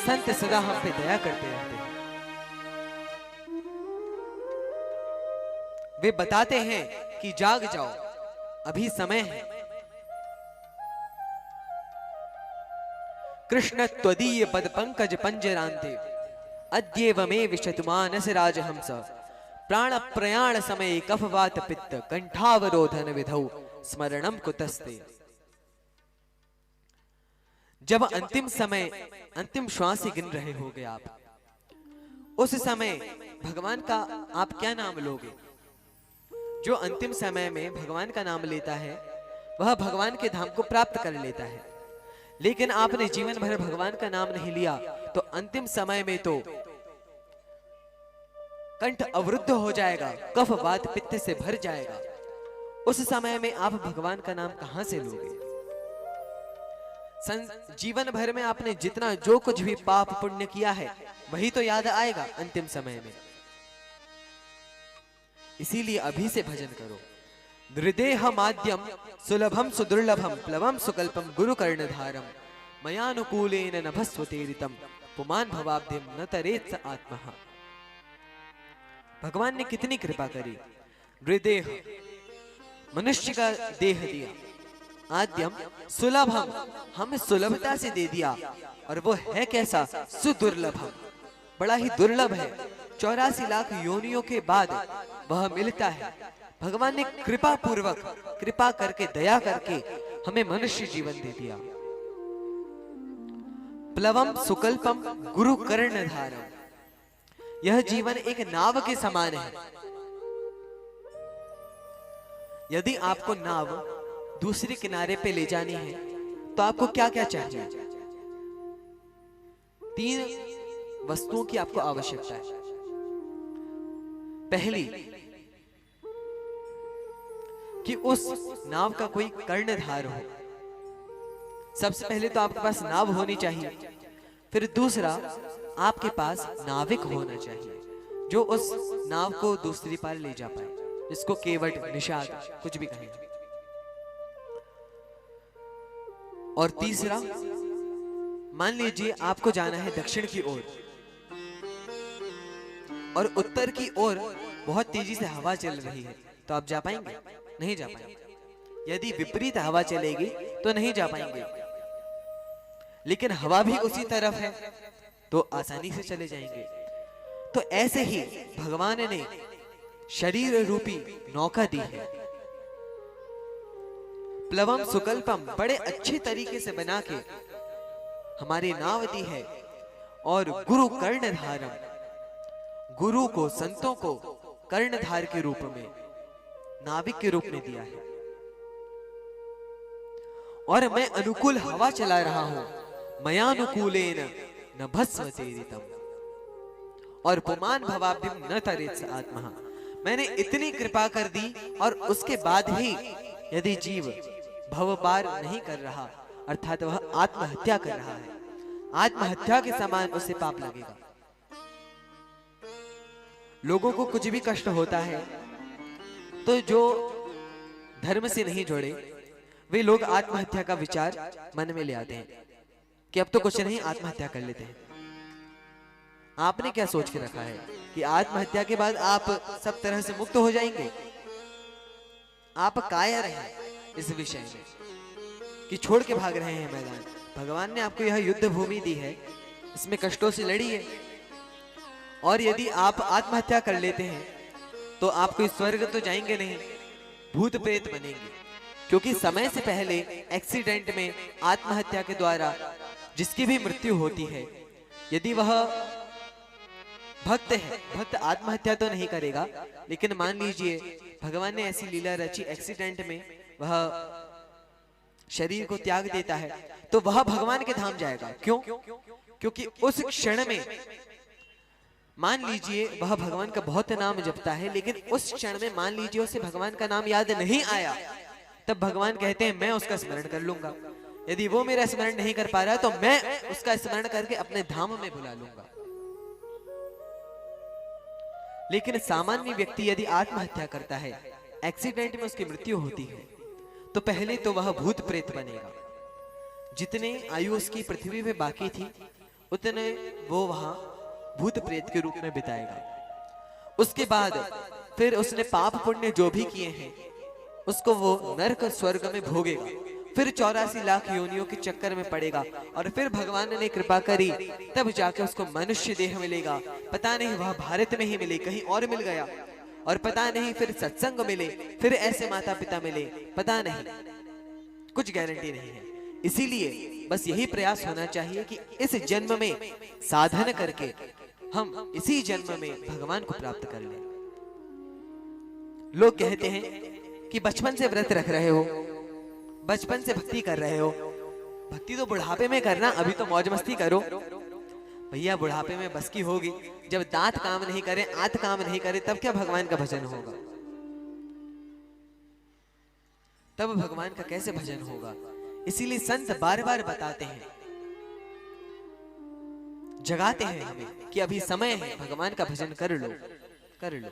संत सदा हम पे दया करते रहते हैं। वे बताते हैं कि जाग जाओ, अभी समय है। कृष्ण त्वदीय पद पंकज पंजरांते अद्येव मे विशतु मानस राजहंस प्राण प्रयाण समय कफवात पित्त कंठावरोधन विधौ स्मरणम कुतस्ते। जब अंतिम समय, अंतिम श्वास गिन रहे होगे आप, उस समय भगवान का आप क्या नाम लोगे? जो अंतिम समय में भगवान का नाम लेता है वह भगवान के धाम को प्राप्त कर लेता है। लेकिन आपने जीवन भर भगवान का नाम नहीं लिया तो अंतिम समय में तो कंठ अवरुद्ध हो जाएगा, कफ वात पित्त से भर जाएगा। उस समय में आप भगवान का नाम कहां से लोगे? जीवन भर में आपने जितना जो कुछ भी पाप पुण्य किया है वही तो याद आएगा अंतिम समय में। इसीलिए अभी से भजन करो। नृदेह माध्यम सुलभम सुदुर्लभम प्लवम सुकल्पम गुरु कर्णधारम मयानुकूलेन नभस्वतेरितम पुमान भवाब्धिम न तरेत्स आत्महा। भगवान ने कितनी कृपा करी। नृदेह मनुष्य का देह दिया, आद्यम सुलभम हमें सुलभता से दे दिया, और वो है कैसा? सुदुर्लभम बड़ा ही दुर्लभ है। 84 लाख योनियों के बाद वह मिलता है। भगवान ने कृपा पूर्वक, कृपा करके, दया करके हमें मनुष्य जीवन दे दिया। प्लवम सुकल्पम गुरु कर्णधारम, यह जीवन एक नाव के समान है। यदि आपको नाव दूसरे किनारे पे ले जानी है तो आपको क्या क्या चाहिए? 3 वस्तुओं की आपको आवश्यकता है। पहली कि उस नाव का कोई कर्णधार हो। सबसे पहले तो आपके पास नाव होनी चाहिए। फिर दूसरा, आपके पास नाविक होना चाहिए जो उस नाव को दूसरी पार ले जा पाए, जिसको केवट, निषाद कुछ भी कहें। और तीसरा, मान लीजिए आपको जाना है दक्षिण की ओर और उत्तर की ओर बहुत तेजी से हवा चल रही है, तो आप जा पाएंगे? नहीं जा पाएंगे। यदि विपरीत हवा चलेगी तो नहीं जा पाएंगे। लेकिन हवा भी उसी तरफ है तो आसानी से चले जाएंगे। तो ऐसे ही भगवान ने शरीर रूपी नौका दी है। प्लवम सुकल्पम बड़े अच्छे तरीके से बना के हमारी नाव दी है। और गुरु कर्णधारम, गुरु को, संतों को कर्णधार के रूप में, नाविक के रूप में दिया है। और मैं अनुकूल हवा चला रहा हूं। मयानुकूलेन न भस्वतेरितम और पुमान भवाब्धिम न तरेत्स आत्महा। मैंने इतनी कृपा कर दी और उसके बाद ही यदि जीव भव पार नहीं कर रहा, अर्थात वह आत्महत्या कर रहा है, आत्महत्या के समान उसे पाप लगेगा। लोगों को कुछ भी कष्ट होता है तो जो धर्म से नहीं जुड़े वे लोग आत्महत्या का विचार मन में ले आते हैं कि अब तो कुछ नहीं, आत्महत्या कर लेते हैं। आपने क्या सोच के रखा है कि आत्महत्या के बाद आप सब तरह से मुक्त हो जाएंगे? आप कायर हैं इस विषय में कि छोड़ के भाग रहे हैं मैदान। भगवान ने आपको यह युद्ध भूमि दी है, इसमें कष्टों से लड़ी है। और यदि आप आत्महत्या कर लेते हैं तो आप कोई स्वर्ग तो जाएंगे नहीं, भूत प्रेत बनेंगे। क्योंकि समय से पहले एक्सीडेंट में, आत्महत्या के द्वारा जिसकी भी मृत्यु होती है, यदि वह भक्त है, भक्त आत्महत्या तो नहीं करेगा, लेकिन मान लीजिए भगवान ने ऐसी लीला रची, एक्सीडेंट में वह शरीर को त्याग देता है, तो वह भगवान के धाम जाएगा। क्यों? क्योंकि उस क्षण में मान लीजिए वह भगवान का बहुत नाम जपता है, लेकिन उस क्षण में मान लीजिए उसे भगवान का नाम याद नहीं आया, तब भगवान कहते हैं मैं उसका स्मरण कर लूंगा। यदि वो मेरा स्मरण नहीं कर पा रहा है तो मैं उसका स्मरण करके अपने धाम में बुला लूंगा। लेकिन सामान्य व्यक्ति यदि आत्महत्या करता है, एक्सीडेंट में उसकी मृत्यु होती है, तो पहले तो वह भूत प्रेत बनेगा। जितने आयु उसकी पृथ्वी पे बाकी थी उतने वो वहां भूत प्रेत के रूप में बिताएगा। उसके बाद फिर उसने पाप पुण्य जो भी किए हैं उसको वो नरक स्वर्ग में भोगेगा, फिर 84 लाख योनियों के चक्कर में पड़ेगा, और फिर भगवान ने कृपा करी तब जाके उसको मनुष्य देह मिलेगा। पता नहीं वह भारत में ही मिले, कहीं और मिल गया, और पता नहीं फिर सत्संग मिले, फिर ऐसे माता पिता मिले, पता नहीं, कुछ गारंटी नहीं है। इसीलिए बस यही प्रयास होना चाहिए कि इस जन्म में साधन करके हम इसी जन्म में भगवान को प्राप्त कर लें। लोग कहते हैं कि बचपन से व्रत रख रहे हो, बचपन से भक्ति कर रहे हो, भक्ति तो बुढ़ापे में करना, अभी तो मौज मस्ती करो। भैया बुढ़ापे में बस की होगी, जब दांत काम नहीं करे, आंत काम नहीं करे, तब क्या भगवान का भजन होगा? तब भगवान का कैसे भजन होगा? इसीलिए संत बार बार बताते हैं, जगाते हैं हमें कि अभी समय है, भगवान का भजन कर लो, कर लो।